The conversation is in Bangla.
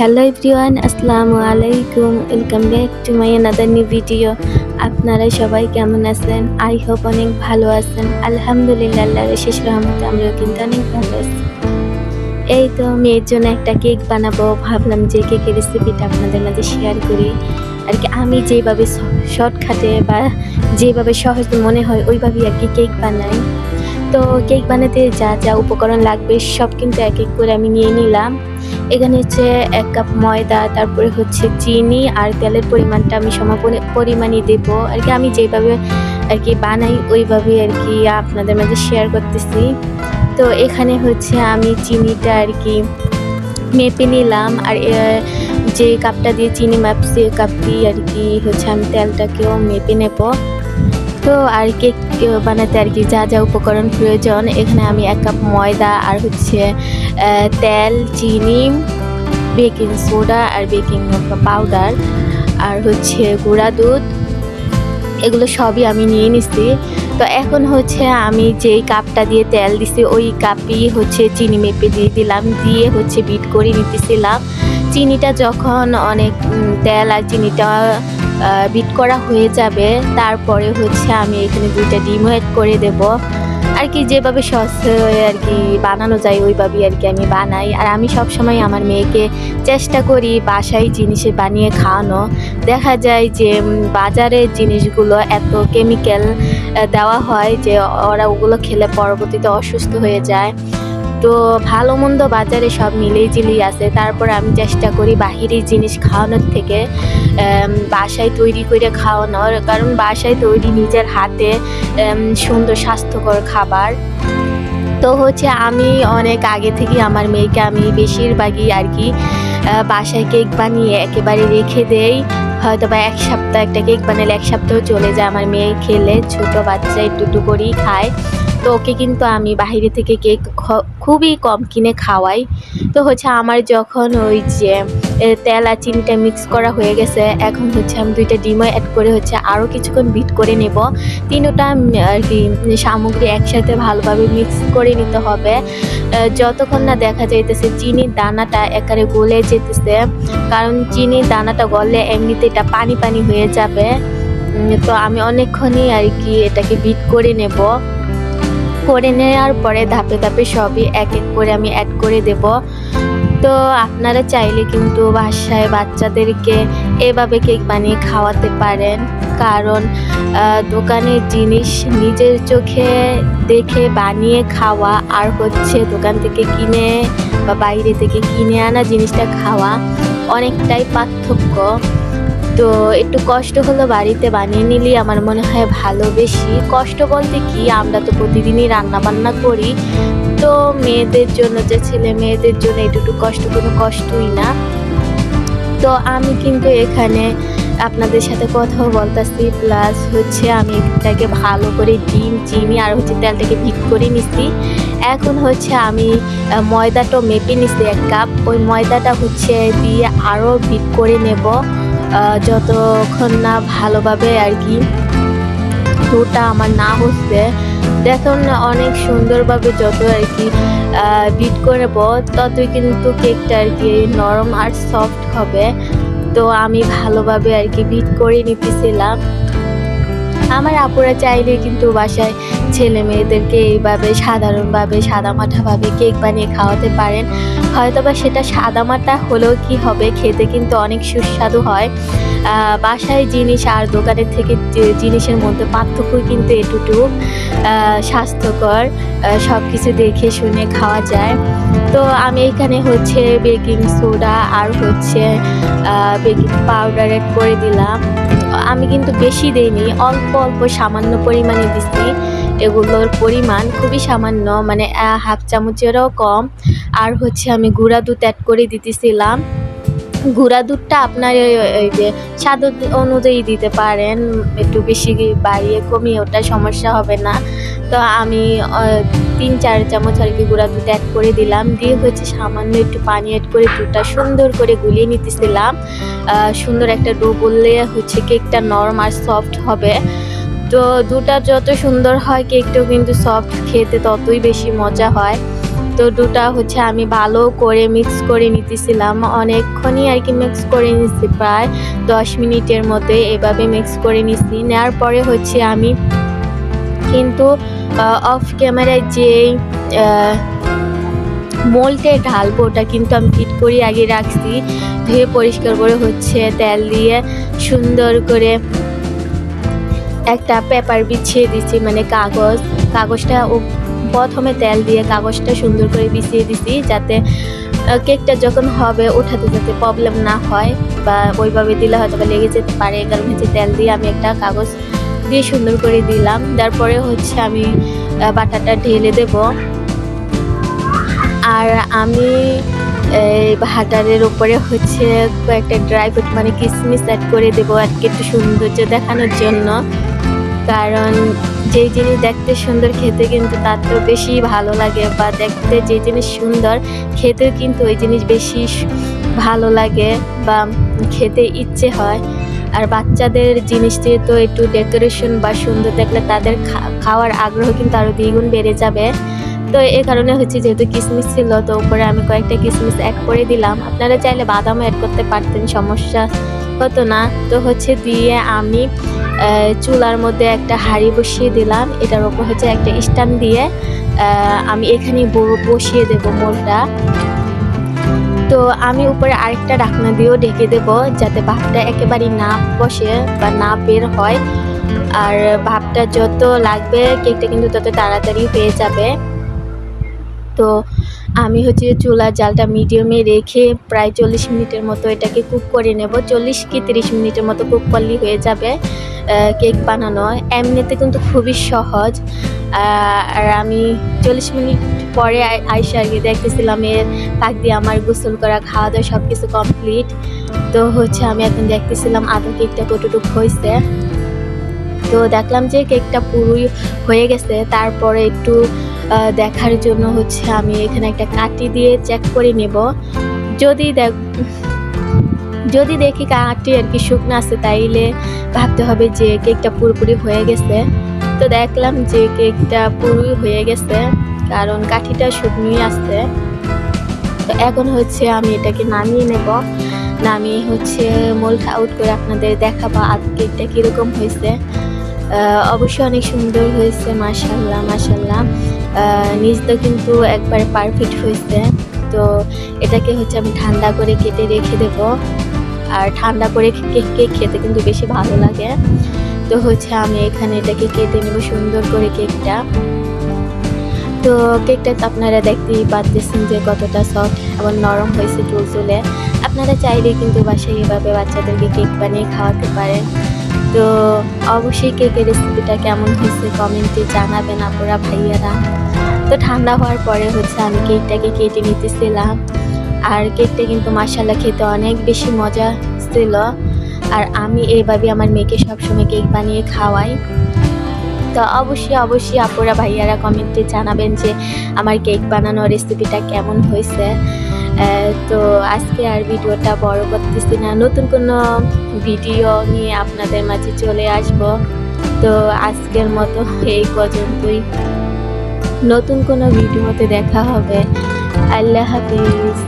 হ্যালো এভরিওয়ান, আসসালামু আলাইকুম। Welcome back to my another new video. আপনারা সবাই কেমন আছেন? আই হোপ অনেক ভালো আছেন। আলহামদুলিল্লাহ, আল্লাহর অশেষ রহমতে আমরাও কিন্তু অনেক ভালো আছি। এই তো মেয়ের জন্য একটা কেক বানাবো, ভাবলাম যে কেকের রেসিপিটা আপনাদের মাঝে শেয়ার করি। আর কি আমি যেভাবে শর্টকাটে বা যেভাবে সহজ মনে হয় ওইভাবেই আর কি কেক বানাই। তো কেক বানাতে যা যা উপকরণ লাগবে সব কিন্তু এক এক করে আমি নিয়ে নিলাম। এখানে হচ্ছে 1 কাপ ময়দা, তারপরে হচ্ছে চিনি আর তেলের পরিমাণটা আমি পরিমাণই দেবো আর কি। আমি যেভাবে আর কি বানাই ওইভাবেই আর কি আপনাদের মাঝে শেয়ার করতেছি। তো এখানে হচ্ছে আমি চিনিটা আর কি মেপে নিলাম, আর যে কাপটা দিয়ে চিনি মাপছি ওই কাপ দিয়ে আর কি হচ্ছে আমি তেলটাকেও মেপে নেব। তো আর কেক বানাতে আর কি যা যা উপকরণ প্রয়োজন, এখানে আমি 1 কাপ ময়দা আর হচ্ছে তেল, চিনি, বেকিং সোডা আর বেকিং পাউডার আর হচ্ছে গুঁড়া দুধ, এগুলো সবই আমি নিয়ে নিছি। তো এখন হচ্ছে আমি যেই কাপটা দিয়ে তেল দিছি ওই কাপই হচ্ছে চিনি মেপে দিয়ে দিলাম, দিয়ে হচ্ছে বিট করে নিতেছিলাম। চিনিটা যখন অনেক তেল আর চিনিটা বিট করা হয়ে যাবে, তারপরে হচ্ছে আমি এখানে 2টা ডিমও অ্যাড করে দেব আর কি। যেভাবে সহজ আর কি বানানো যায় ওইভাবেই আর কি আমি বানাই। আর আমি সবসময় আমার মেয়েকে চেষ্টা করি বাসায় জিনিসে বানিয়ে খাওয়ানো। দেখা যায় যে বাজারের জিনিসগুলো এত কেমিক্যাল দেওয়া হয় যে ওরা ওগুলো খেলে পরবর্তীতে অসুস্থ হয়ে যায়। তো ভালো মন্দ বাজারে সব মিলেই ঝিলেই আছে, তারপর আমি চেষ্টা করি বাহিরের জিনিস খাওয়ানোর থেকে বাসায় তৈরি করে খাওয়ানোর, কারণ বাসায় তৈরি নিজের হাতে সুন্দর স্বাস্থ্যকর খাবার। তো হচ্ছে আমি অনেক আগে থেকে আমার মেয়েকে আমি বেশিরভাগই আর কি বাসায় কেক বানিয়ে একেবারে রেখে দেই। হয়তো বা 1 সপ্তাহ একটা কেক বানালে 1 সপ্তাহ চলে যায়। আমার মেয়ে খেলে, ছোটো বাচ্চা একটু করেই খায়। তো ওকে কিন্তু আমি বাইরে থেকে কেক খুবই কম কিনে খাওয়াই। তো হচ্ছে আমার যখন ওই যে তেল আর চিনিটা মিক্স করা হয়ে গেছে, এখন হচ্ছে আমি 2টা ডিমও অ্যাড করে হচ্ছে আরও কিছুক্ষণ বিট করে নেব। 3টা আর কি সামগ্রী একসাথে ভালোভাবে মিক্স করে নিতে হবে যতক্ষণ না দেখা যাইতেছে চিনির দানাটা একেবারে গলে যেতেছে, কারণ চিনির দানাটা গললে এমনিতে এটা পানি পানি হয়ে যাবে। তো আমি অনেকক্ষণই আর কি এটাকে বিট করে নেব। করে নেওয়ার পরে ধাপে ধাপে সবই এক এক করে আমি অ্যাড করে দেব। তো আপনারা চাইলে কিন্তু বাসায় বাচ্চাদেরকে এভাবে কেক বানিয়ে খাওয়াতে পারেন, কারণ দোকানের জিনিস নিজের চোখে দেখে বানিয়ে খাওয়া আর হচ্ছে দোকান থেকে কিনে বা বাইরে থেকে কিনে আনা জিনিসটা খাওয়া অনেকটাই পার্থক্য। তো একটু কষ্ট হলো বাড়িতে বানিয়ে নিলেই আমার মনে হয় ভালো। বেশি কষ্ট বলতে কি, আমরা তো প্রতিদিনই রান্না বান্না করি, তো মেয়েদের জন্য যে ছেলে মেয়েদের জন্য একটু কষ্ট কোনো কষ্টই না। তো আমি কিন্তু এখানে আপনাদের সাথে কথাও বলতেছি, প্লাস হচ্ছে আমি এটাকে ভালো করে ডিম, চিনি আর হচ্ছে তেলটাকে বিট করে নিচ্ছি। এখন হচ্ছে আমি ময়দাটা মেপে নিচ্ছি 1 কাপ, ওই ময়দাটা হচ্ছে দিয়ে আরও বিট করে নেব যতক্ষণ না ভালোভাবে আর কি ডোটা আমার না হচ্ছে। দেখুন অনেক সুন্দরভাবে যত আর কি বিট করব ততই কিন্তু কেকটা আর কি নরম আর সফট হবে। তো আমি ভালোভাবে আর কি বিট করে নিতেছিলাম। আমার আপুরা চাইলে কিন্তু বাসায় ছেলে মেয়েদেরকে এইভাবে সাধারণভাবে সাদামাটাভাবে কেক বানিয়ে খাওয়াতে পারেন। হয়তোবা সেটা সাদামাটা হলেও কি হবে, খেতে কিন্তু অনেক সুস্বাদু হয়। বাসায় জিনিস আর দোকানের থেকে জিনিসের মধ্যে পার্থক্য কিন্তু এটুকু স্বাস্থ্যকর, সব কিছু দেখে শুনে খাওয়া যায়। তো আমি এখানে হচ্ছে বেকিং সোডা আর হচ্ছে বেকিং পাউডার অ্যাড করে দিলাম। আমি কিন্তু বেশি দেইনি, অল্প অল্প সামান্য পরিমাণে দিচ্ছি। এগুলোর পরিমাণ খুবই সামান্য, মানে 1/2 চামচেরও কম। আর হচ্ছে আমি গুঁড়া দুধ অ্যাড করে দিতেছিলাম। গুঁড়া দুধটা আপনার এই যে স্বাদ অনুযায়ী দিতে পারেন, একটু বেশি বাড়িয়ে কমিয়ে ওটা সমস্যা হবে না। তো আমি 3-4 চামচ আর কি গুঁড়া দুধ অ্যাড করে দিলাম, দিয়ে হচ্ছে সামান্য একটু পানি অ্যাড করে দুধটা সুন্দর করে গুলিয়ে নিতেছিলাম। সুন্দর একটা ডো বললে হচ্ছে কেকটা নরম আর সফট হবে। তো দুধটা যত সুন্দর হয় কেকটাও কিন্তু সফট, খেতে ততই বেশি মজা হয়। তো ডোটা হচ্ছে আমি ভালো করে মিক্স করে নিতেছিলাম, অনেকক্ষণই আর কি মিক্স করে নিচ্ছি, প্রায় 10 মিনিটের মতো এভাবে মিক্স করে নিচ্ছি। নেওয়ার পরে হচ্ছে আমি কিন্তু অফ ক্যামেরায় যেই মোল্ডে ঢালবো ওটা কিন্তু আমি ফিট করে আগে রাখছি, ধুয়ে পরিষ্কার করে হচ্ছে তেল দিয়ে সুন্দর করে একটা পেপার বিছিয়ে দিচ্ছি, মানে কাগজটা প্রথমে তেল দিয়ে কাগজটা সুন্দর করে বিছিয়ে দিছি, যাতে কেকটা যখন হবে ওঠাতে যাতে প্রবলেম না হয়, বা ওইভাবে দিলে হয়তো বা লেগে যেতে পারে। এই কারণে হচ্ছে তেল দিয়ে আমি একটা কাগজ দিয়ে সুন্দর করে দিলাম। তারপরে হচ্ছে আমি বাটারটা ঢেলে দেব, আর আমি এই বাটারের উপরে হচ্ছে কয়েকটা ড্রাই ফ্রুট মানে কিশমিশ অ্যাড করে দেবো আর কি, একটু সৌন্দর্য দেখানোর জন্য। কারণ যেই জিনিস দেখতে সুন্দর খেতে কিন্তু তার তো বেশি ভালো লাগে, বা দেখতে যে জিনিস সুন্দর খেতেও কিন্তু ওই জিনিস বেশি ভালো লাগে বা খেতে ইচ্ছে হয়। আর বাচ্চাদের জিনিসটি তো একটু ডেকোরেশন বা সুন্দর দেখলে তাদের খাওয়ার আগ্রহ কিন্তু আরও দ্বিগুণ বেড়ে যাবে। তো এই কারণে হচ্ছে যেহেতু কিশমিশ ছিল, তো উপরে আমি কয়েকটা কিশমিশ অ্যাড করে দিলাম। আপনারা চাইলে বাদামও অ্যাড করতে পারতেন, সমস্যা হতো না। তো হচ্ছে দিয়ে আমি চুলার মধ্যে একটা হাঁড়ি বসিয়ে দিলাম, এটার উপর হচ্ছে একটা স্ট্যান্ড দিয়ে আমি এখানে বসিয়ে দেব মোলটা। তো আমি উপরে আরেকটা ঢাকনা দিয়েও ঢেকে দেব, যাতে ভাপটা একেবারেই না বসে বা না বের হয়। আর ভাপটা যত লাগবে কেকটা কিন্তু তত তাড়াতাড়ি হয়ে যাবে। তো আমি হচ্ছে চুলার জালটা মিডিয়ামে রেখে প্রায় 40 মিনিটের মতো এটাকে কুক করে নেব। 40 কি 30 মিনিটের মতো কুক করলেই হয়ে যাবে কেক বানানো। এমনিতে কিন্তু খুবই সহজ। আর আমি 40 মিনিট পরে আইসা আর কি দেখতেছিলাম এর ফাঁক দিয়ে আমার গোসল করা, খাওয়া দাওয়া সব কিছু কমপ্লিট। তো হচ্ছে আমি এখন দেখতেছিলাম আদৌ কেকটা কতটুকু হয়েছে। তো দেখলাম যে কেকটা পুরোই হয়ে গেছে। তারপরে একটু দেখার জন্য হচ্ছে আমি এখানে একটা কাঠি দিয়ে চেক করে নেব। যদি দেখি কাঠি আর কি শুকনো আছে, তাইলে ভাবতে হবে যে কেকটা পুরোপুরি হয়ে গেছে। তো দেখলাম যে কেকটা পুরোই হয়ে গেছে, কারণ কাঠিটা শুকনোই আসছে। তো এখন হচ্ছে আমি এটাকে নামিয়ে নেব। নামিয়ে হচ্ছে মোল্ড আউট করে আপনাদের দেখাবো কেকটা কীরকম হয়েছে। অবশ্যই অনেক সুন্দর হয়েছে, মাশাআল্লাহ মাশাআল্লাহ। নিচটা কিন্তু একবারে পারফেক্ট হয়েছে। তো এটাকে হচ্ছে আমি ঠান্ডা করে কেটে রেখে দেব, আর ঠান্ডা করে কেক খেতে কিন্তু বেশি ভালো লাগে। তো হচ্ছে আমি এখানে এটাকে কেটে নেব সুন্দর করে কেকটা। তো কেকটা তো আপনারা দেখতেই পাচ্ছেন যে কতটা সফট এবং নরম হয়েছে তুলতুলে। আপনারা চাইলে কিন্তু বাসায় এভাবে বাচ্চাদেরকে কেক বানিয়ে খাওয়াতে পারেন। তো অবশ্যই কেকের রেসিপিটা কেমন হয়েছে কমেন্টে জানাবেন আপনারা ভাইয়ারা। তো ঠান্ডা হওয়ার পরে হচ্ছে আমি কেকটাকে কেটে নিতেছিলাম, আর কেকটা কিন্তু মাশাআল্লাহ খেতে অনেক বেশি মজা ছিল। আর আমি এইভাবে আমার মেয়েকে সবসময় কেক বানিয়ে খাওয়াই। তো অবশ্যই আপুরা ভাইয়ারা কমেন্টে জানাবেন যে আমার কেক বানানোর রেসিপিটা কেমন হয়েছে। তো আজকে আর ভিডিওটা বড় করতেছি না, নতুন কোনো ভিডিও নিয়ে আপনাদের মাঝে চলে আসব। তো আজকের মতো এই পর্যন্তই, নতুন কোনো ভিডিওতে দেখা হবে। আল্লাহ হাফিজ।